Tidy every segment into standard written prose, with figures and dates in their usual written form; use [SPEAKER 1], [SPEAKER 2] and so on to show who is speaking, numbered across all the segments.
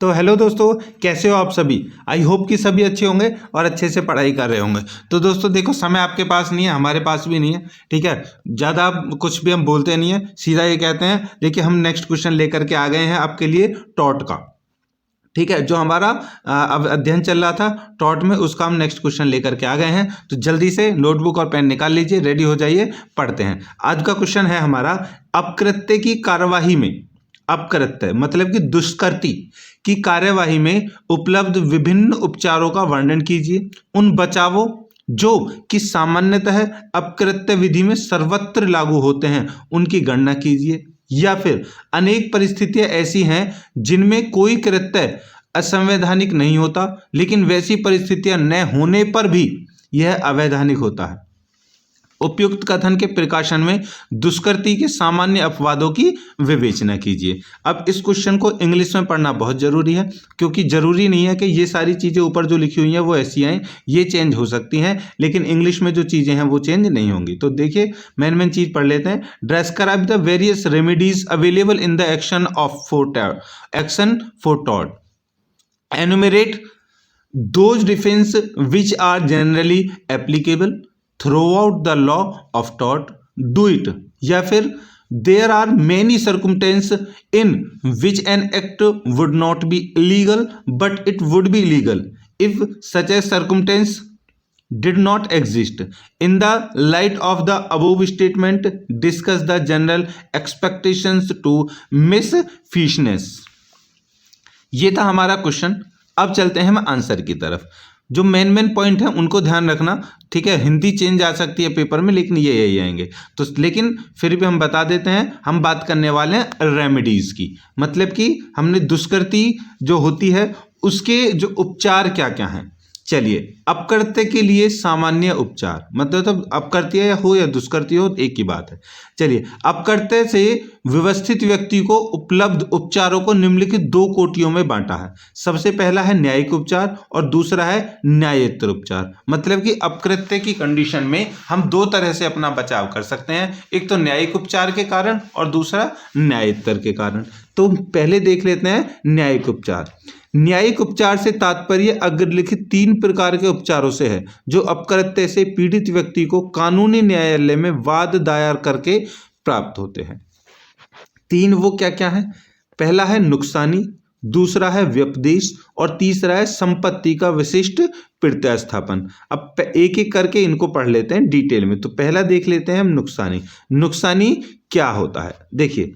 [SPEAKER 1] तो हेलो दोस्तों, कैसे हो आप सभी। आई होप कि सभी अच्छे होंगे और अच्छे से पढ़ाई कर रहे होंगे। तो दोस्तों देखो, समय आपके पास नहीं है, हमारे पास भी नहीं है, ठीक है। ज़्यादा कुछ भी हम बोलते नहीं है, सीधा ये कहते हैं। देखिए, हम नेक्स्ट क्वेश्चन लेकर के आ गए हैं आपके लिए टॉट का, ठीक है। जो हमारा अब अध्ययन चल रहा था टॉट में, उसका हम नेक्स्ट क्वेश्चन लेकर के आ गए हैं। तो जल्दी से नोटबुक और पेन निकाल लीजिए, रेडी हो जाइए, पढ़ते हैं। आज का क्वेश्चन है हमारा, अपकृत्य की कार्यवाही में, अपकृत्य मतलब कि दुष्कृति की कार्यवाही में उपलब्ध विभिन्न उपचारों का वर्णन कीजिए। उन बचावों जो कि सामान्यतः अपकृत्य विधि में सर्वत्र लागू होते हैं उनकी गणना कीजिए। या फिर अनेक परिस्थितियां ऐसी हैं जिनमें कोई कृत्य असंवैधानिक नहीं होता, लेकिन वैसी परिस्थितियां न होने पर भी यह अवैधानिक होता है। उपयुक्त कथन के प्रकाशन में दुष्कृति के सामान्य अपवादों की विवेचना कीजिए। अब इस क्वेश्चन को इंग्लिश में पढ़ना बहुत जरूरी है, क्योंकि जरूरी नहीं है कि ये सारी चीजें ऊपर जो लिखी हुई हैं वो ऐसी आए, ये चेंज हो सकती हैं, लेकिन इंग्लिश में जो चीजें हैं वो चेंज नहीं होंगी। तो देखिए, मेन चीज पढ़ लेते हैं। Describe the various remedies available in the action for taught. Enumerate those defense which are generally applicable throughout the law of tort. Do it. या फिर there are many circumstances in which an act would not be illegal but it would be illegal if such a circumstance did not exist. In the light of the above statement, discuss the general expectations to Miss Fishness. ये था हमारा question. अब चलते हैं हम answer की तरफ। जो मेन पॉइंट है उनको ध्यान रखना, ठीक है। हिंदी चेंज आ सकती है पेपर में, लेकिन ये यही आएंगे। तो लेकिन फिर भी हम बता देते हैं, हम बात करने वाले हैं रेमेडीज की। मतलब कि हमने दुष्कृति जो होती है उसके जो उपचार क्या क्या हैं। चलिए, अपकृत्य के लिए सामान्य उपचार, मतलब अपकृत्य हो या दुष्कृत्य हो, एक ही बात है। चलिए, अपकृत्य से व्यवस्थित व्यक्ति को उपलब्ध उपचारों को निम्नलिखित दो कोटियों में बांटा है। सबसे पहला है न्यायिक उपचार और दूसरा है न्यायेतर उपचार। मतलब कि अपकृत्य की कंडीशन में हम दो तरह से अपना बचाव कर सकते हैं, एक तो न्यायिक उपचार के कारण और दूसरा न्यायेतर के कारण। तो पहले देख लेते हैं न्यायिक उपचार। न्यायिक उपचार से तात्पर्य अग्रलिखित तीन प्रकार के उपचारों से है, जो अपकृत्य से पीड़ित व्यक्ति को कानूनी न्यायालय में वाद दायर करके प्राप्त होते हैं। तीन वो क्या क्या है? पहला है नुकसानी, दूसरा है व्यपदेश और तीसरा है संपत्ति का विशिष्ट प्रत्यास्थापन। अब एक एक करके इनको पढ़ लेते हैं डिटेल में। तो पहला देख लेते हैं हम नुकसानी। नुकसानी क्या होता है? देखिए,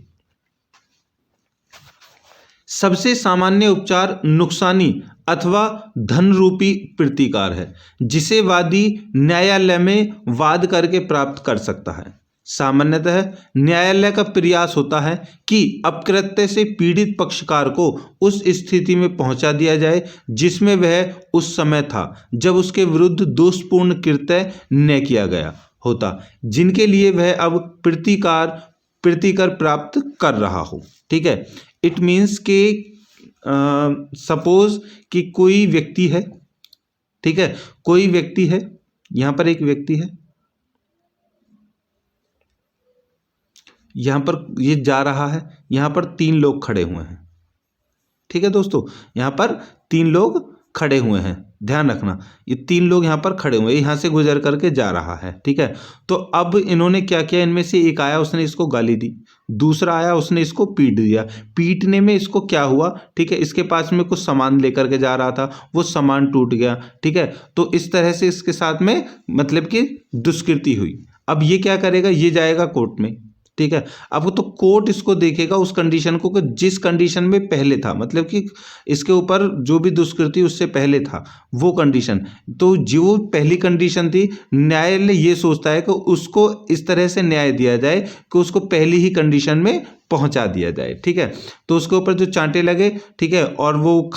[SPEAKER 1] सबसे सामान्य उपचार नुकसानी अथवा धन रूपी प्रतिकार है, जिसे वादी न्यायालय में वाद करके प्राप्त कर सकता है। सामान्यतः न्यायालय का प्रयास होता है कि अपकृत्य से पीड़ित पक्षकार को उस स्थिति में पहुंचा दिया जाए जिसमें वह उस समय था जब उसके विरुद्ध दोषपूर्ण कृत्य न किया गया होता, जिनके लिए वह अब प्रतिकर प्राप्त कर रहा हो। ठीक है, इट मीन्स के सपोज कि कोई व्यक्ति है, ठीक है, कोई व्यक्ति है, यहां पर एक व्यक्ति है, यहां पर ये जा रहा है, यहां पर तीन लोग खड़े हुए हैं। ठीक है दोस्तों, यहां पर तीन लोग खड़े हुए हैं, ध्यान रखना, ये तीन लोग यहाँ पर खड़े हुए हैं, यहाँ से गुजर करके जा रहा है। ठीक है, तो अब इन्होंने क्या किया, इनमें से एक आया, उसने इसको गाली दी, दूसरा आया, उसने इसको पीट दिया। पीटने में इसको क्या हुआ, ठीक है, इसके पास में कुछ सामान लेकर के जा रहा था, वो सामान टूट गया। ठीक है, तो इस तरह से इसके साथ में मतलब कि दुष्कृति हुई। अब ये क्या करेगा, ये जाएगा कोर्ट में। ठीक है, अब वो तो कोर्ट इसको देखेगा उस कंडीशन को कि जिस कंडीशन में पहले था, मतलब कि इसके ऊपर जो भी दुष्कृति उससे पहले था वो कंडीशन। तो जो पहली कंडीशन थी, न्यायालय ये सोचता है कि उसको इस तरह से न्याय दिया जाए कि उसको पहली ही कंडीशन में पहुंचा दिया जाए। ठीक है, तो उसके ऊपर जो चांटे लगे, ठीक है, और वो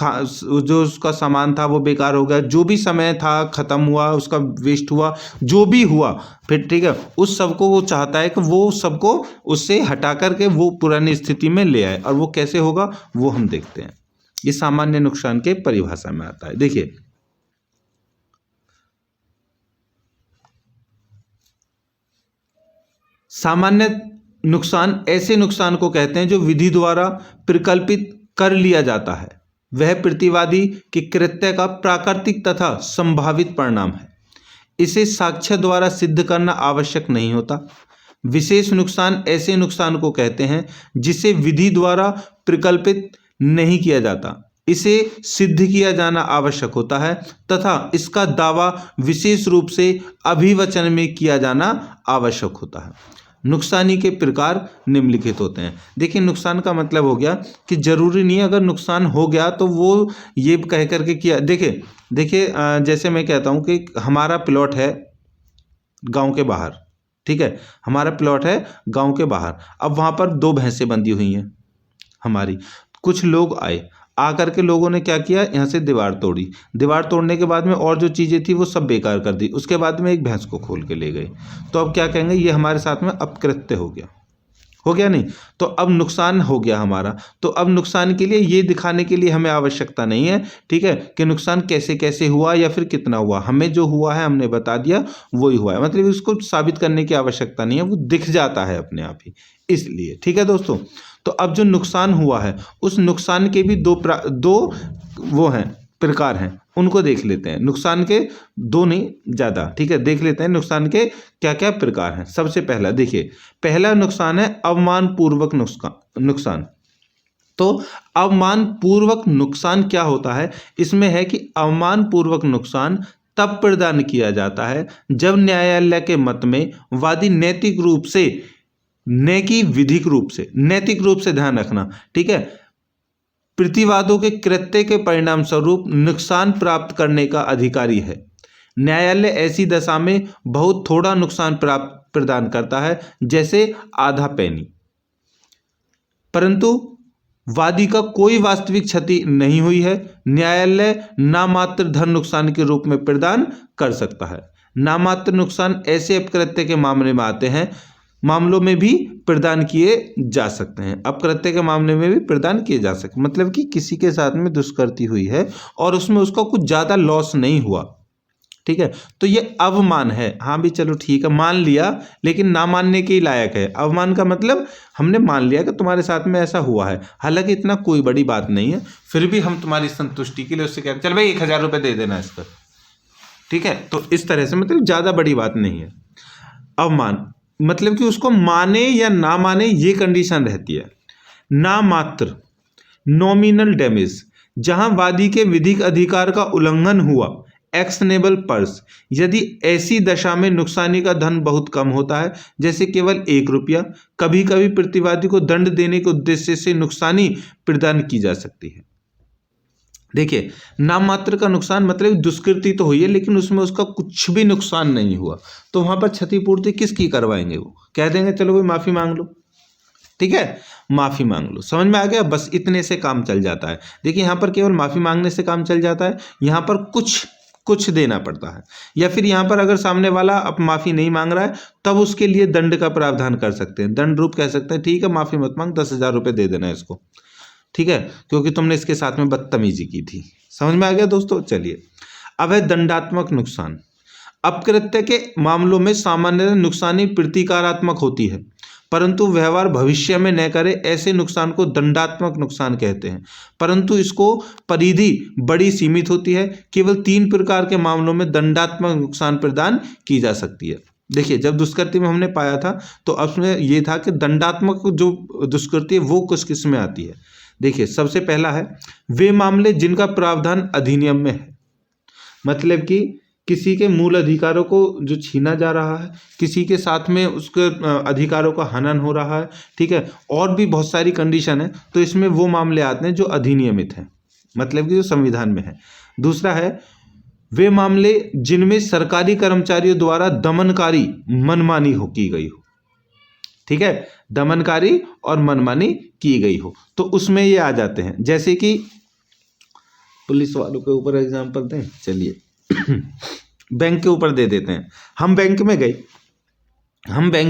[SPEAKER 1] जो उसका सामान था वो बेकार हो गया, जो भी समय था खत्म हुआ, उसका वेस्ट हुआ, जो भी हुआ फिर, ठीक है, उस सबको वो चाहता है कि वो सबको उससे हटा करके वो पुरानी स्थिति में ले आए। और वो कैसे होगा वो हम देखते हैं। ये सामान्य नुकसान के परिभाषा में आता है। देखिए, सामान्य नुकसान ऐसे नुकसान को कहते हैं जो विधि द्वारा प्रकल्पित कर लिया जाता है। वह प्रतिवादी के कृत्य का प्राकृतिक तथा संभावित परिणाम है। इसे साक्ष्य द्वारा सिद्ध करना आवश्यक नहीं होता। विशेष नुकसान ऐसे नुकसान को कहते हैं जिसे विधि द्वारा प्रकल्पित नहीं किया जाता, इसे सिद्ध किया जाना आवश्यक होता है तथा इसका दावा विशेष रूप से अभिवचन में किया जाना आवश्यक होता है। नुकसानी के प्रकार निम्नलिखित होते हैं। देखिए, नुकसान का मतलब हो गया कि जरूरी नहीं है अगर नुकसान हो गया तो वो ये कह करके किया। देखिए जैसे मैं कहता हूँ कि हमारा प्लॉट है गांव के बाहर, ठीक है, हमारा प्लॉट है गांव के बाहर। अब वहाँ पर 2 भैंसें बंधी हुई हैं हमारी। कुछ लोग आए, आकर के लोगों ने क्या किया, यहाँ से दीवार तोड़ी। दीवार तोड़ने के बाद में और जो चीज़ें थी वो सब बेकार कर दी। उसके बाद में एक भैंस को खोल के ले गए। तो अब क्या कहेंगे, ये हमारे साथ में अपकृत्य हो गया नहीं। तो अब नुकसान हो गया हमारा। तो अब नुकसान के लिए ये दिखाने के लिए हमें आवश्यकता नहीं है, ठीक है, कि नुकसान कैसे कैसे हुआ या फिर कितना हुआ। हमें जो हुआ है हमने बता दिया, वही हुआ है। मतलब इसको साबित करने की आवश्यकता नहीं है, वो दिख जाता है अपने आप ही, इसलिए। ठीक है दोस्तों, तो अब जो नुकसान हुआ है उस नुकसान के भी दो वो हैं, प्रकार हैं, उनको देख लेते हैं। नुकसान के 2 नहीं ज़्यादा, ठीक है, देख लेते हैं नुकसान के क्या क्या प्रकार हैं। सबसे पहला देखिए, पहला नुकसान है अवमानपूर्वक नुकसान। तो अवमानपूर्वक नुकसान क्या होता है, इसमें है कि अवमानपूर्वक नुकसान तब प्रदान किया जाता है जब न्यायालय के मत में वादी नैतिक रूप से, न कि विधिक रूप से, नैतिक रूप से ध्यान रखना, ठीक है, प्रतिवादों के कृत्य के परिणाम स्वरूप नुकसान प्राप्त करने का अधिकारी है। न्यायालय ऐसी दशा में बहुत थोड़ा नुकसान प्रदान करता है, जैसे आधा पैनी, परंतु वादी का कोई वास्तविक क्षति नहीं हुई है। न्यायालय नामात्र धन नुकसान के रूप में प्रदान कर सकता है। नामात्र नुकसान ऐसे अपकृत्य के मामलों में भी प्रदान किए जा सकते हैं। अपकृत्य के मामले में भी प्रदान किए जा सकते, मतलब कि किसी के साथ में दुष्कृति हुई है और उसमें उसका कुछ ज़्यादा लॉस नहीं हुआ, ठीक है, तो ये अवमान है। हाँ भी चलो ठीक है, मान लिया, लेकिन ना मानने के लायक है। अवमान का मतलब हमने मान लिया कि तुम्हारे साथ में ऐसा हुआ है, हालांकि इतना कोई बड़ी बात नहीं है, फिर भी हम तुम्हारी संतुष्टि के लिए उससे कहते चल भाई 1000 रुपये दे देना इसका, ठीक है। तो इस तरह से मतलब ज़्यादा बड़ी बात नहीं है। अवमान मतलब कि उसको माने या ना माने ये कंडीशन रहती है। नामात्र नॉमिनल डैमेज, जहां वादी के विधिक अधिकार का उल्लंघन हुआ, एक्शनेबल पर्स, यदि ऐसी दशा में नुकसानी का धन बहुत कम होता है, जैसे केवल 1 रुपया, कभी कभी प्रतिवादी को दंड देने के उद्देश्य से नुकसानी प्रदान की जा सकती है। देखिए, नाम मात्र का नुकसान मतलब दुष्कृति तो हुई है लेकिन उसमें उसका कुछ भी नुकसान नहीं हुआ, तो वहां पर क्षतिपूर्ति किसकी करवाएंगे, वो कह देंगे चलो भाई माफी मांग लो, ठीक है, माफी मांग लो। समझ में आ गया, बस इतने से काम चल जाता है। देखिए, यहाँ पर केवल माफी मांगने से काम चल जाता है, यहाँ पर कुछ देना पड़ता है, या फिर यहाँ पर अगर सामने वाला अब माफी नहीं मांग रहा है तब उसके लिए दंड का प्रावधान कर सकते हैं। दंड रूप कह सकते हैं, ठीक है माफी मत मांग, 10,000 रुपये दे देना इसको, ठीक है, क्योंकि तुमने इसके साथ में बदतमीजी की थी। समझ में आ गया दोस्तों। चलिए, अब है दंडात्मक नुकसान। अपकृत्य के मामलों में सामान्यतः नुकसानी प्रतिकारात्मक होती है, परंतु व्यवहार भविष्य में न करे ऐसे नुकसान को दंडात्मक नुकसान कहते हैं, परंतु इसको परिधि बड़ी सीमित होती है। केवल 3 प्रकार के मामलों में दंडात्मक नुकसान प्रदान की जा सकती है। देखिए, जब दुष्कृति में हमने पाया था तो उसमें यह था कि दंडात्मक जो दुष्कृति है वो कुछ किस में आती है। देखिए, सबसे पहला है वे मामले जिनका प्रावधान अधिनियम में है, मतलब कि किसी के मूल अधिकारों को जो छीना जा रहा है, किसी के साथ में उसके अधिकारों का हनन हो रहा है, ठीक है, और भी बहुत सारी कंडीशन है, तो इसमें वो मामले आते हैं जो अधिनियमित हैं, मतलब कि जो संविधान में है। दूसरा है वे मामले जिनमें सरकारी कर्मचारियों द्वारा दमनकारी मनमानी की गई हो, ठीक है, दमनकारी और मनमानी की गई हो, तो उसमें ये आ जाते हैं। जैसे कि पुलिस वालों के ऊपर एग्जाम्पल दें, चलिए बैंक के ऊपर दे देते हैं। हम बैंक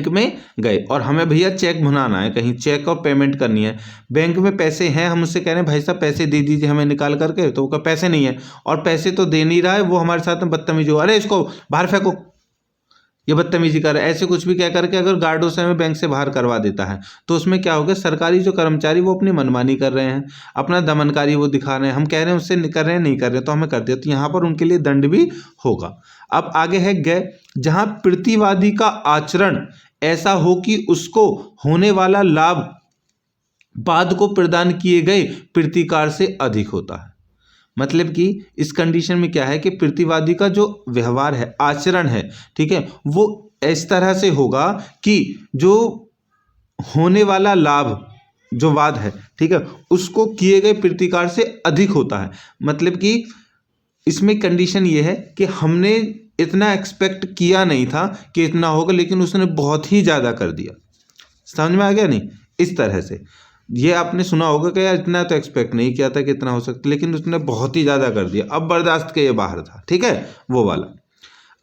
[SPEAKER 1] में गए और हमें भैया चेक भुनाना है, कहीं चेक और पेमेंट करनी है, बैंक में पैसे हैं, हम उससे कह रहे हैं भाई साहब पैसे दे दीजिए हमें निकाल करके, तो वो कहा पैसे नहीं है, और पैसे तो दे नहीं रहा है, वो हमारे साथ में बदतमीजी हो, अरे इसको बाहर फेंको, ये बदतमीजी कर रहा है, ऐसे कुछ भी कह करके अगर गार्डों से हमें बैंक से बाहर करवा देता है तो उसमें क्या होगा, सरकारी जो कर्मचारी वो अपनी मनमानी कर रहे हैं, अपना दमनकारी वो दिखा रहे हैं, हम कह रहे हैं उससे कर रहे हैं नहीं कर रहे तो हमें कर दिया, तो यहाँ पर उनके लिए दंड भी होगा। अब आगे है गए, जहाँ प्रतिवादी का आचरण ऐसा हो कि उसको होने वाला लाभ बाद को प्रदान किए गए प्रतिकार से अधिक होता है। मतलब कि इस कंडीशन में क्या है कि प्रतिवादी का जो व्यवहार है, आचरण है, ठीक है, वो इस तरह से होगा कि जो होने वाला लाभ जो वाद है, ठीक है, उसको किए गए प्रतिकार से अधिक होता है। मतलब कि इसमें कंडीशन ये है कि हमने इतना एक्सपेक्ट किया नहीं था कि इतना होगा, लेकिन उसने बहुत ही ज़्यादा कर दिया। समझ में आ गया नहीं? इस तरह से ये आपने सुना होगा कि यार इतना तो एक्सपेक्ट नहीं किया था कि इतना हो सकता, लेकिन उसने बहुत ही ज़्यादा कर दिया, अब बर्दाश्त के ये बाहर था, ठीक है, वो वाला।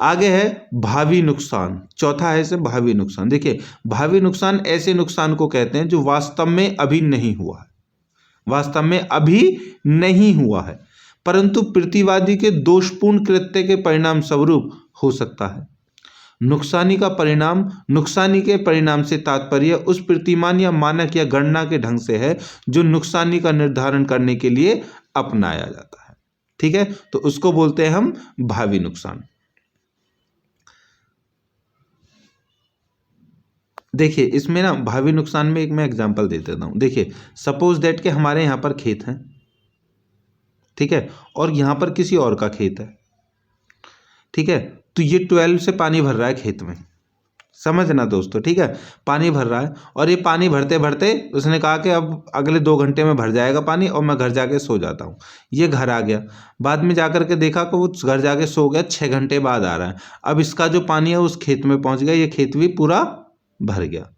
[SPEAKER 1] आगे है भावी नुकसान, चौथा है इसे भावी नुकसान। देखिए, भावी नुकसान ऐसे नुकसान को कहते हैं जो वास्तव में अभी नहीं हुआ है, वास्तव में अभी नहीं हुआ है, परंतु प्रतिवादी के दोषपूर्ण कृत्य के परिणाम स्वरूप हो सकता है। नुकसानी का परिणाम, नुकसानी के परिणाम से तात्पर्य उस प्रतिमान या मानक या गणना के ढंग से है जो नुकसानी का निर्धारण करने के लिए अपनाया जाता है, ठीक है, तो उसको बोलते हैं हम भावी नुकसान। देखिए इसमें ना भावी नुकसान में एक मैं एग्जांपल दे देता हूँ। देखिए सपोज दैट कि हमारे यहाँ पर खेत है, ठीक है, और यहाँ पर किसी और का खेत है, ठीक है, तो ये 12 से पानी भर रहा है खेत में, समझना दोस्तों, ठीक है, पानी भर रहा है और ये पानी भरते भरते उसने कहा कि अब अगले 2 घंटे में भर जाएगा पानी और मैं घर जाके सो जाता हूँ। ये घर आ गया, बाद में जाकर के देखा कि वो घर जाके सो गया, 6 घंटे बाद आ रहा है, अब इसका जो पानी है उस खेत में पहुँच गया, ये खेत भी पूरा भर गया,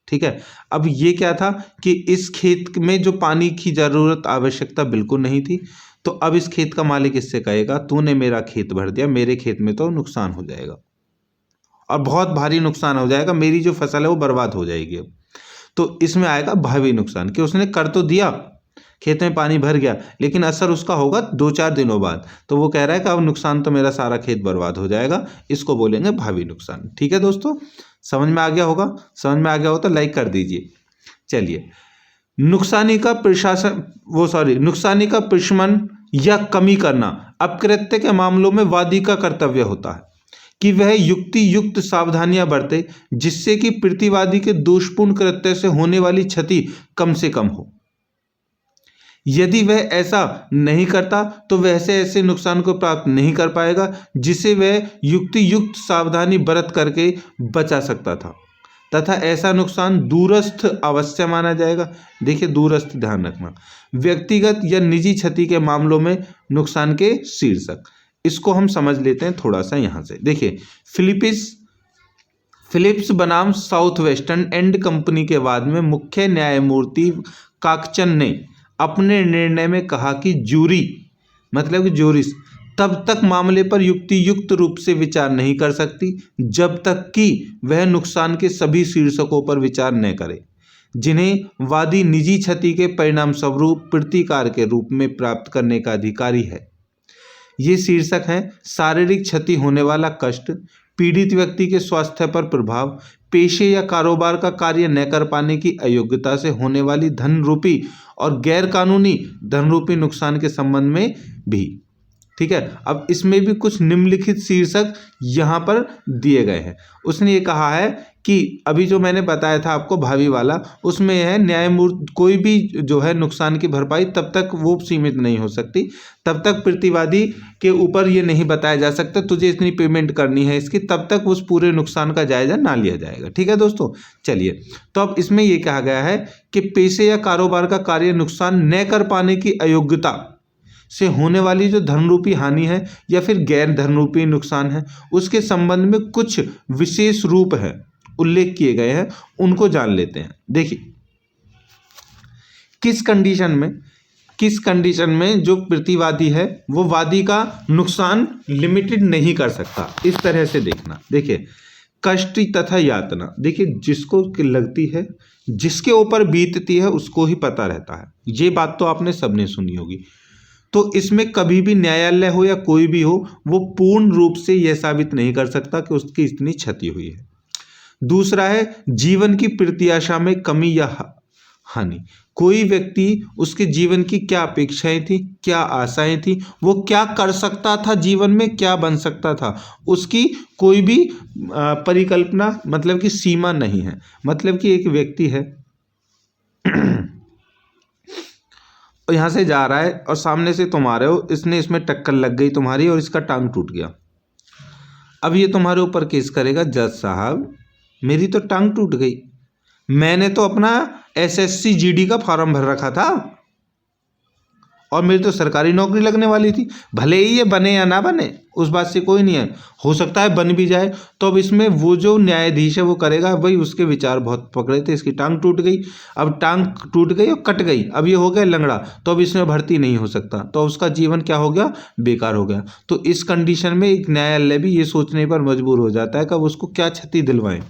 [SPEAKER 1] ठीक है। अब ये क्या था कि इस खेत में जो पानी की ज़रूरत आवश्यकता बिल्कुल नहीं थी, तो अब इस खेत का मालिक इससे कहेगा तूने मेरा खेत भर दिया, मेरे खेत में तो नुकसान हो जाएगा और बहुत भारी नुकसान हो जाएगा, मेरी जो फसल है वो बर्बाद हो जाएगी। अब तो इसमें आएगा भावी नुकसान कि उसने कर तो दिया, खेत में पानी भर गया, लेकिन असर उसका होगा 2-4 दिनों बाद, तो वो कह रहा है कि अब नुकसान तो मेरा सारा खेत बर्बाद हो जाएगा, इसको बोलेंगे भावी नुकसान। ठीक है दोस्तों, समझ में आ गया होगा? समझ में आ गया हो तो लाइक कर दीजिए। चलिए, नुकसानी का प्रशमन या कमी करना अपकृत्य के मामलों में वादी का कर्तव्य होता है कि वह युक्ति युक्त सावधानियां बरते जिससे कि प्रतिवादी के दोषपूर्ण कृत्य से होने वाली क्षति कम से कम हो। यदि वह ऐसा नहीं करता तो वह ऐसे नुकसान को प्राप्त नहीं कर पाएगा जिसे वह युक्ति युक्त सावधानी बरत करके बचा सकता था, तथा ऐसा नुकसान दूरस्थ अवश्य माना जाएगा। देखिए दूरस्थ ध्यान रखना, व्यक्तिगत या निजी क्षति के मामलों में नुकसान के शीर्षक, इसको हम समझ लेते हैं थोड़ा सा यहाँ से। देखिए फिलिप्स बनाम साउथ वेस्टर्न एंड कंपनी के बाद में मुख्य न्यायमूर्ति काकचन ने अपने निर्णय में कहा कि जूरी मतलब कि जूरिस तब तक मामले पर युक्ति युक्त रूप से विचार नहीं कर सकती जब तक कि वह नुकसान के सभी शीर्षकों पर विचार न करे जिन्हें वादी निजी क्षति के परिणाम स्वरूप प्रतिकार के रूप में प्राप्त करने का अधिकारी है। ये शीर्षक हैं शारीरिक क्षति होने वाला कष्ट, पीड़ित व्यक्ति के स्वास्थ्य पर प्रभाव, पेशे या कारोबार का कार्य न कर पाने की अयोग्यता से होने वाली धन रूपी और गैर कानूनी धन रूपी नुकसान के संबंध में भी। ठीक है, अब इसमें भी कुछ निम्नलिखित शीर्षक यहाँ पर दिए गए हैं। उसने ये कहा है कि अभी जो मैंने बताया था आपको भावी वाला, उसमें है न्यायमूर्ति कोई भी जो है नुकसान की भरपाई तब तक वो सीमित नहीं हो सकती, तब तक प्रतिवादी के ऊपर ये नहीं बताया जा सकता तुझे इतनी पेमेंट करनी है इसकी, तब तक उस पूरे नुकसान का जायजा ना लिया जाएगा। ठीक है दोस्तों, चलिए, तो अब इसमें ये कहा गया है कि पेशे या कारोबार का कार्य नुकसान न कर पाने की अयोग्यता से होने वाली जो धनरूपी हानि है या फिर गैर धनरूपी नुकसान है उसके संबंध में कुछ विशेष रूप है उल्लेख किए गए हैं, उनको जान लेते हैं। देखिए किस कंडीशन में जो प्रतिवादी है वो वादी का नुकसान लिमिटेड नहीं कर सकता, इस तरह से देखना। देखिए कष्ट तथा यातना, देखिए जिसको लगती है, जिसके ऊपर बीतती है उसको ही पता रहता है, ये बात तो आपने सबने सुनी होगी। तो इसमें कभी भी न्यायालय हो या कोई भी हो, वो पूर्ण रूप से यह साबित नहीं कर सकता कि उसकी इतनी क्षति हुई है। दूसरा है जीवन की प्रत्याशा में कमी या हानि। कोई व्यक्ति, उसके जीवन की क्या अपेक्षाएं थी, क्या आशाएं थी, वो क्या कर सकता था जीवन में, क्या बन सकता था, उसकी कोई भी परिकल्पना मतलब कि सीमा नहीं है। मतलब कि एक व्यक्ति है और यहाँ से जा रहा है और सामने से तुम आ रहे हो, इसने इसमें टक्कर लग गई तुम्हारी और इसका टांग टूट गया। अब ये तुम्हारे ऊपर केस करेगा, जज साहब मेरी तो टांग टूट गई, मैंने तो अपना एसएससी जीडी का फॉर्म भर रखा था और मेरी तो सरकारी नौकरी लगने वाली थी, भले ही ये बने या ना बने उस बात से कोई नहीं है, हो सकता है बन भी जाए। तो अब इसमें वो जो न्यायाधीश है वो करेगा, भाई उसके विचार बहुत पकड़े थे, इसकी टांग टूट गई, अब टांग टूट गई और कट गई, अब ये हो गया लंगड़ा, तो अब इसमें भर्ती नहीं हो सकता, तो उसका जीवन क्या हो गया, बेकार हो गया। तो इस कंडीशन में एक न्यायालय भी ये सोचने पर मजबूर हो जाता है कि अब उसको क्या क्षति दिलवाएं।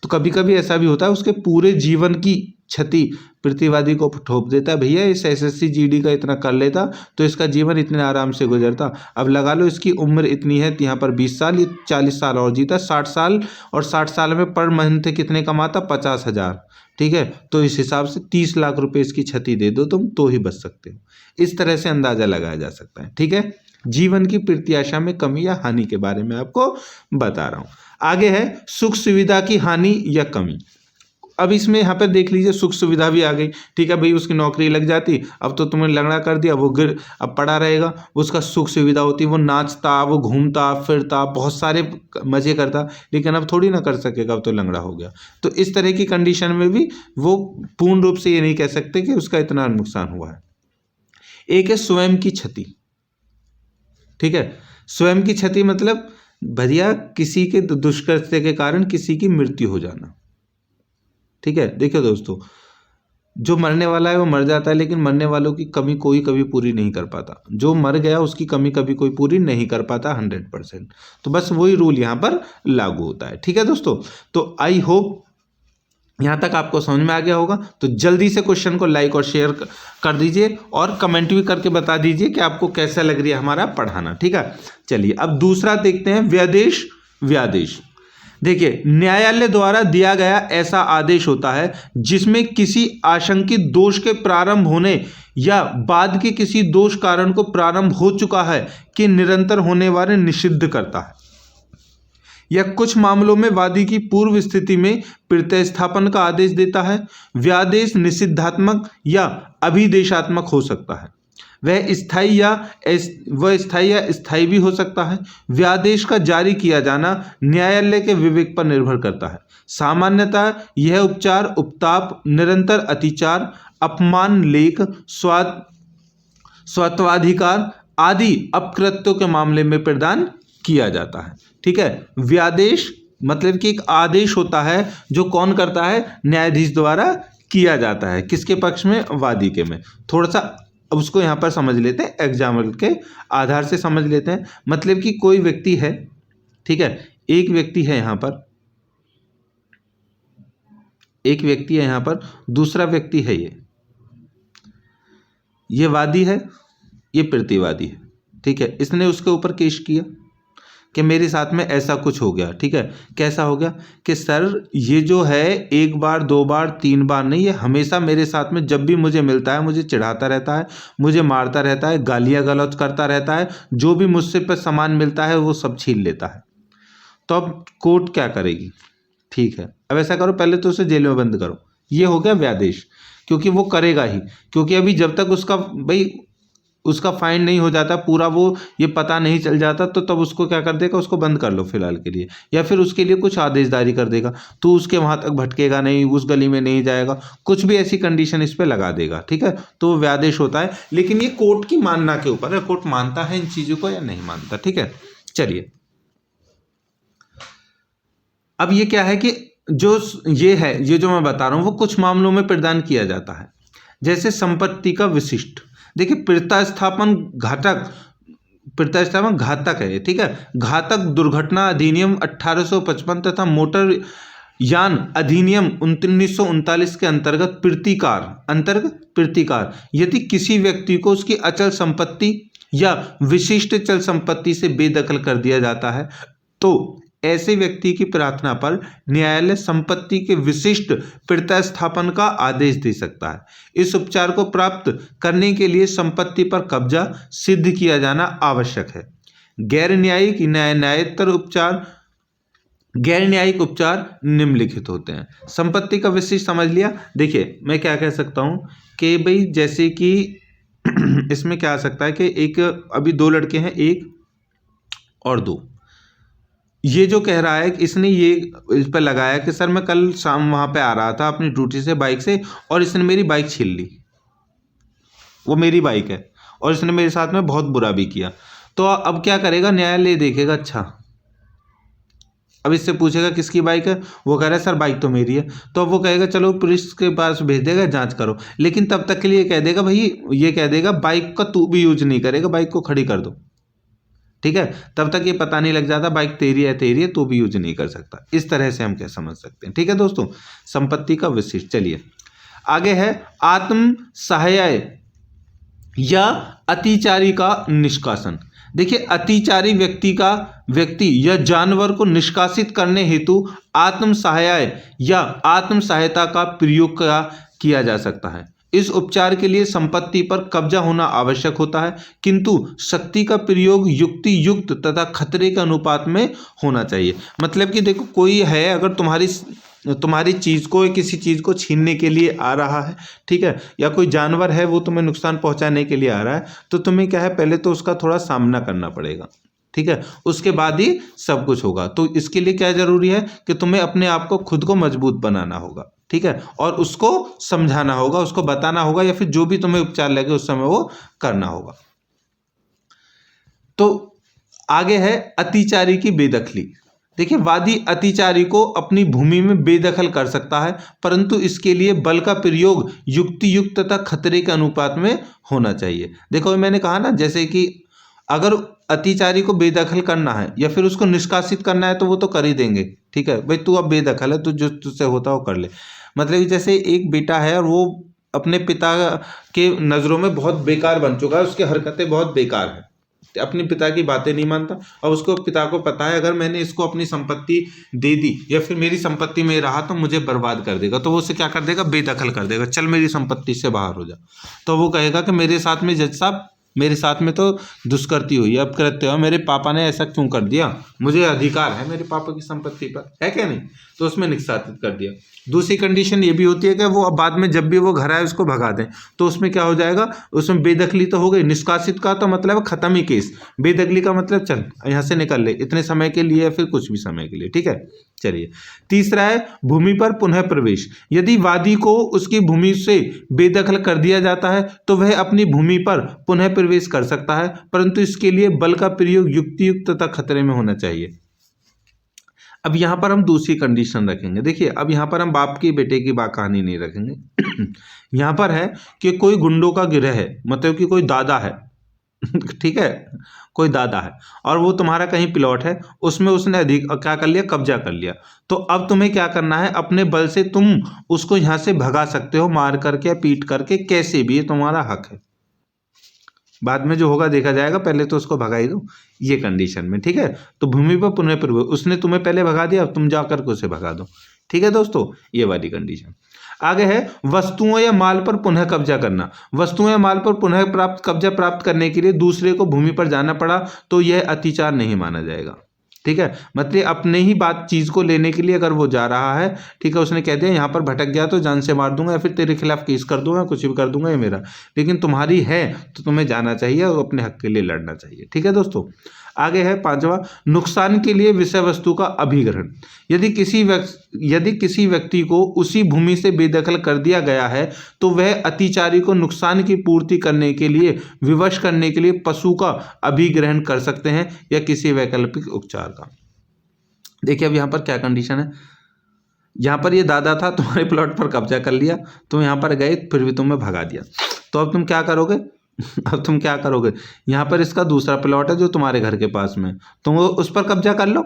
[SPEAKER 1] तो कभी कभी ऐसा भी होता है उसके पूरे जीवन की क्षति प्रतिवादी को ठोप देता है, भैया इस एसएससी जीडी का इतना कर लेता तो इसका जीवन इतने आराम से गुजरता, अब लगा लो इसकी उम्र इतनी है, यहाँ पर 20 साल, ये 40 साल और जीता, 60 साल, और 60 साल में पर मंथ कितने कमाता, 50,000, ठीक है, तो इस हिसाब से 30 लाख रुपए इसकी क्षति दे दो तुम तो ही बच सकते हो। इस तरह से अंदाजा लगाया जा सकता है, ठीक है। जीवन की प्रत्याशा में कमी या हानि के बारे में आपको बता रहा हूं। आगे है सुख सुविधा की हानि या कमी। अब इसमें यहाँ पे देख लीजिए सुख सुविधा भी आ गई, ठीक है भाई उसकी नौकरी लग जाती, अब तो तुमने लंगड़ा कर दिया, वो गिर अब पड़ा रहेगा, उसका सुख सुविधा होती, वो नाचता, वो घूमता फिरता, बहुत सारे मजे करता, लेकिन अब थोड़ी ना कर सकेगा, अब तो लंगड़ा हो गया। तो इस तरह की कंडीशन में भी वो पूर्ण रूप से ये नहीं कह सकते कि उसका इतना नुकसान हुआ है। एक है स्वयं की क्षति, ठीक है, स्वयं की क्षति मतलब भैया किसी के दुष्कृत्य के कारण किसी की मृत्यु हो जाना, ठीक है। देखिए दोस्तों, जो मरने वाला है वो मर जाता है, लेकिन मरने वालों की कमी कोई कभी पूरी नहीं कर पाता, जो मर गया उसकी कमी कभी कोई पूरी नहीं कर पाता 100%। तो बस वही रूल यहाँ पर लागू होता है, ठीक है दोस्तों। तो आई होप यहाँ तक आपको समझ में आ गया होगा। तो जल्दी से क्वेश्चन को लाइक और शेयर कर दीजिए और कमेंट भी करके बता दीजिए कि आपको कैसा लग रही है हमारा पढ़ाना, ठीक है। चलिए अब दूसरा देखते हैं, व्यादेश। व्यादेश देखिए, न्यायालय द्वारा दिया गया ऐसा आदेश होता है जिसमें किसी आशंकित दोष के प्रारंभ होने या बाद के किसी दोष कारण को प्रारंभ हो चुका है कि निरंतर होने वाले निषिद्ध करता है, या कुछ मामलों में वादी की पूर्व स्थिति में प्रतिस्थापन का आदेश देता है। व्यादेश निषिद्धात्मक या अभिदेशात्मक हो सकता है, वह स्थायी या स्थायी भी हो सकता है। व्यादेश का जारी किया जाना न्यायालय के विवेक पर निर्भर करता है। सामान्यतः यह उपचार, उपताप, निरंतर अतिचार, अपमान, लेख, स्वत्वाधिकार आदि अपकृत्यों के मामले में प्रदान किया जाता है, ठीक है। व्यादेश मतलब कि एक आदेश होता है जो कौन करता है, न्यायाधीश द्वारा किया जाता है, किसके पक्ष में, वादी के में। थोड़ा सा अब उसको यहाँ पर समझ लेते हैं, एग्जाम्पल के आधार से समझ लेते हैं। मतलब कि कोई व्यक्ति है, ठीक है, एक व्यक्ति है यहाँ पर, एक व्यक्ति है यहाँ पर, दूसरा व्यक्ति है, ये वादी है, ये प्रतिवादी है, ठीक है। इसने उसके ऊपर केस किया कि मेरे साथ में ऐसा कुछ हो गया, ठीक है। कैसा हो गया कि सर ये जो है एक बार, दो बार, तीन बार नहीं, ये हमेशा मेरे साथ में जब भी मुझे मिलता है मुझे चिढ़ाता रहता है, मुझे मारता रहता है, गालियाँ गलौज करता रहता है, जो भी मुझसे पर सामान मिलता है वो सब छीन लेता है। तो अब कोर्ट क्या करेगी, ठीक है, अब ऐसा करो, पहले तो उसे जेल में बंद करो। ये हो गया व्यादेश, क्योंकि वो करेगा ही, क्योंकि अभी जब तक उसका भाई उसका फाइन नहीं हो जाता पूरा, वो ये पता नहीं चल जाता, तो तब उसको क्या कर देगा, उसको बंद कर लो फिलहाल के लिए, या फिर उसके लिए कुछ आदेश जारी कर देगा, तो उसके वहाँ तक भटकेगा नहीं, उस गली में नहीं जाएगा, कुछ भी ऐसी कंडीशन इस पे लगा देगा, ठीक है। तो वो व्यादेश होता है, लेकिन ये कोर्ट की मानना के ऊपर है, कोर्ट मानता है इन चीज़ों को या नहीं मानता, ठीक है। चलिए अब ये क्या है कि जो ये है, ये जो मैं बता रहा हूँ वो कुछ मामलों में प्रदान किया जाता है, जैसे संपत्ति का विशिष्ट। देखिए प्रतिस्थापन घातक है, ठीक है। घातक दुर्घटना अधिनियम 1855 तथा मोटर यान अधिनियम 1939 के अंतर्गत प्रीतिकार यदि किसी व्यक्ति को उसकी अचल संपत्ति या विशिष्ट चल संपत्ति से बेदखल कर दिया जाता है तो ऐसे व्यक्ति की प्रार्थना पर न्यायालय संपत्ति के विशिष्ट प्रतिस्थापन का आदेश दे सकता है। इस उपचार को प्राप्त करने के लिए संपत्ति पर कब्जा सिद्ध किया जाना आवश्यक है। गैर न्यायिक उपचार निम्नलिखित होते हैं। संपत्ति का विशिष्ट समझ लिया। देखिए मैं क्या कह सकता हूं कि भाई जैसे कि इसमें क्या आ सकता है कि एक अभी दो लड़के हैं, एक और दो। ये जो कह रहा है कि इसने ये इस पर लगाया कि सर मैं कल शाम वहां पे आ रहा था अपनी ड्यूटी से बाइक से और इसने मेरी बाइक छीन ली, वो मेरी बाइक है और इसने मेरे साथ में बहुत बुरा भी किया। तो अब क्या करेगा, न्यायालय देखेगा, अच्छा अब इससे पूछेगा किसकी बाइक है, वो कह रहा है सर बाइक तो मेरी है। तो अब वो कहेगा चलो पुलिस के पास भेज देगा, जांच करो। लेकिन तब तक के लिए कह देगा भाई, ये कह देगा बाइक का तू भी यूज नहीं करेगा, बाइक को खड़ी कर दो, ठीक है। तब तक ये पता नहीं लग जाता बाइक तेरी है तो भी यूज नहीं कर सकता। इस तरह से हम क्या समझ सकते हैं, ठीक है दोस्तों, संपत्ति का विशिष्ट। चलिए आगे है आत्म सहाय या अतिचारी का निष्कासन। देखिए अतिचारी व्यक्ति या जानवर को निष्कासित करने हेतु आत्म सहाय या आत्म सहायता का प्रयोग किया जा सकता है। इस उपचार के लिए संपत्ति पर कब्जा होना आवश्यक होता है, किंतु शक्ति का प्रयोग युक्ति युक्त तथा खतरे के अनुपात में होना चाहिए। मतलब कि देखो कोई है अगर तुम्हारी चीज को, किसी चीज को छीनने के लिए आ रहा है, ठीक है, या कोई जानवर है वो तुम्हें नुकसान पहुंचाने के लिए आ रहा है, तो तुम्हें क्या है पहले तो उसका थोड़ा सामना करना पड़ेगा, ठीक है, उसके बाद ही सब कुछ होगा। तो इसके लिए क्या जरूरी है कि तुम्हें अपने आप को खुद को मजबूत बनाना होगा, ठीक है, और उसको समझाना होगा, उसको बताना होगा, या फिर जो भी तुम्हें उपचार लगे उस समय वो करना होगा। तो आगे है अतिचारी की बेदखली। देखिए वादी अतिचारी को अपनी भूमि में बेदखल कर सकता है, परंतु इसके लिए बल का प्रयोग युक्ति युक्त तथा खतरे के अनुपात में होना चाहिए। देखो मैंने कहा ना, जैसे कि अगर अतिचारी को बेदखल करना है या फिर उसको निष्कासित करना है तो वो तो कर ही देंगे, ठीक है, भाई तू अब बेदखल है, तू जो तुझसे होता है वो कर ले। मतलब कि जैसे एक बेटा है और वो अपने पिता के नज़रों में बहुत बेकार बन चुका है, उसकी हरकतें बहुत बेकार है, अपने पिता की बातें नहीं मानता, और उसको पिता को पता है अगर मैंने इसको अपनी संपत्ति दे दी या फिर मेरी संपत्ति में रहा तो मुझे बर्बाद कर देगा, तो वो उसे क्या कर देगा, बेदखल कर देगा, चल मेरी संपत्ति से बाहर हो जा। तो वो कहेगा कि मेरे साथ में जज साहब, मेरे साथ में तो दुष्कृति हुई, अब कृत्य हो, मेरे पापा ने ऐसा क्यों कर दिया, मुझे अधिकार है मेरे पापा की संपत्ति पर, है क्या नहीं, तो उसमें निष्कासित कर दिया। दूसरी कंडीशन ये भी होती है कि वो अब बाद में जब भी वो घर आए उसको भगा दें, तो उसमें क्या हो जाएगा, उसमें बेदखली तो हो गई। निष्कासित का तो मतलब खत्म ही केस, बेदखली का मतलब चल यहाँ से निकल ले इतने समय के लिए या फिर कुछ भी समय के लिए, ठीक है। चलिए तीसरा है भूमि पर पुनः प्रवेश। यदि वादी को उसकी भूमि से बेदखल कर दिया जाता है तो वह अपनी भूमि पर पुनः प्रवेश कर सकता है, परंतु इसके लिए बल का प्रयोग युक्तियुक्त तथा खतरे में होना चाहिए। अब यहाँ पर हम दूसरी कंडीशन रखेंगे। देखिए अब यहाँ पर हम बाप की बेटे की बात कहानी नहीं रखेंगे यहाँ पर है कि कोई गुंडों का गिरह है, मतलब कि कोई दादा है ठीक है, कोई दादा है और वो तुम्हारा कहीं प्लॉट है, उसमें उसने अधिक क्या कर लिया, कब्जा कर लिया। तो अब तुम्हें क्या करना है, अपने बल से तुम उसको यहाँ से भगा सकते हो, मार करके पीट करके, कैसे भी, ये तुम्हारा हक है। बाद में जो होगा देखा जाएगा, पहले तो उसको भगा ही दो, ये कंडीशन में, ठीक है। तो भूमि पर पुनः प्रवेश, उसने तुम्हें पहले भगा दिया, अब तुम जाकर के उसे भगा दो, ठीक है दोस्तों, ये वाली कंडीशन। आगे है वस्तुओं या माल पर पुनः कब्जा करना। वस्तुओं या माल पर पुनः कब्जा प्राप्त करने के लिए दूसरे को भूमि पर जाना पड़ा तो यह अतिचार नहीं माना जाएगा, ठीक है। मतलब अपने ही बात चीज को लेने के लिए अगर वो जा रहा है, ठीक है, उसने कह दिया यहाँ पर भटक गया तो जान से मार दूंगा या फिर तेरे खिलाफ केस कर दूंगा, कुछ भी कर दूंगा, ये मेरा, लेकिन तुम्हारी है तो तुम्हें जाना चाहिए और अपने हक के लिए लड़ना चाहिए, ठीक है दोस्तों। आगे है पांचवा, नुकसान के लिए विषय वस्तु का अभिग्रहण। यदि किसी व्यक्ति को उसी भूमि से बेदखल कर दिया गया है तो वह अतिचारी को नुकसान की पूर्ति करने के लिए, विवश करने के लिए पशु का अभिग्रहण कर सकते हैं या किसी वैकल्पिक उपचार का। देखिए अब यहाँ पर क्या कंडीशन है, यहाँ पर ये दादा था, तुम्हारे प्लॉट पर कब्जा कर लिया, तुम यहाँ पर गए फिर भी तुम्हें भगा दिया, तो अब तुम क्या करोगे अब तुम क्या करोगे, यहाँ पर इसका दूसरा प्लॉट है जो तुम्हारे घर के पास में, तुम उस पर कब्जा कर लो,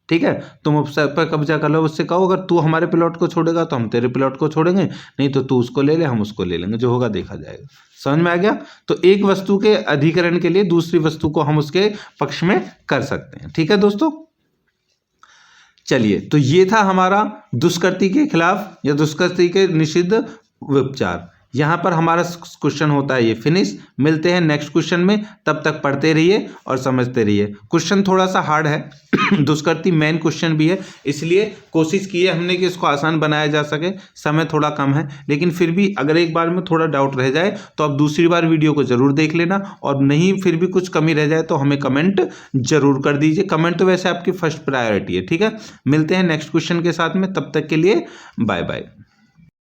[SPEAKER 1] ठीक है, तुम उस पर कब्जा कर लो, उससे कहो अगर तू हमारे प्लॉट को छोड़ेगा तो हम तेरे प्लॉट को छोड़ेंगे, नहीं तो तू उसको ले ले, हम उसको ले लेंगे, जो होगा देखा जाएगा। समझ में आ गया? तो एक वस्तु के अधिकरण के लिए दूसरी वस्तु को हम उसके पक्ष में कर सकते हैं। ठीक है दोस्तों, चलिए, तो ये था हमारा दुष्कृति के खिलाफ या दुष्कृति के निषिद्ध विचार। यहाँ पर हमारा क्वेश्चन होता है ये फिनिश। मिलते हैं नेक्स्ट क्वेश्चन में, तब तक पढ़ते रहिए और समझते रहिए। क्वेश्चन थोड़ा सा हार्ड है दुष्कृति मेन क्वेश्चन भी है, इसलिए कोशिश की है हमने कि इसको आसान बनाया जा सके। समय थोड़ा कम है, लेकिन फिर भी अगर एक बार में थोड़ा डाउट रह जाए तो आप दूसरी बार वीडियो को जरूर देख लेना, और नहीं फिर भी कुछ कमी रह जाए तो हमें कमेंट जरूर कर दीजिए। कमेंट तो वैसे आपकी फर्स्ट प्रायोरिटी है। ठीक है, मिलते हैं नेक्स्ट क्वेश्चन के साथ में, तब तक के लिए बाय बाय।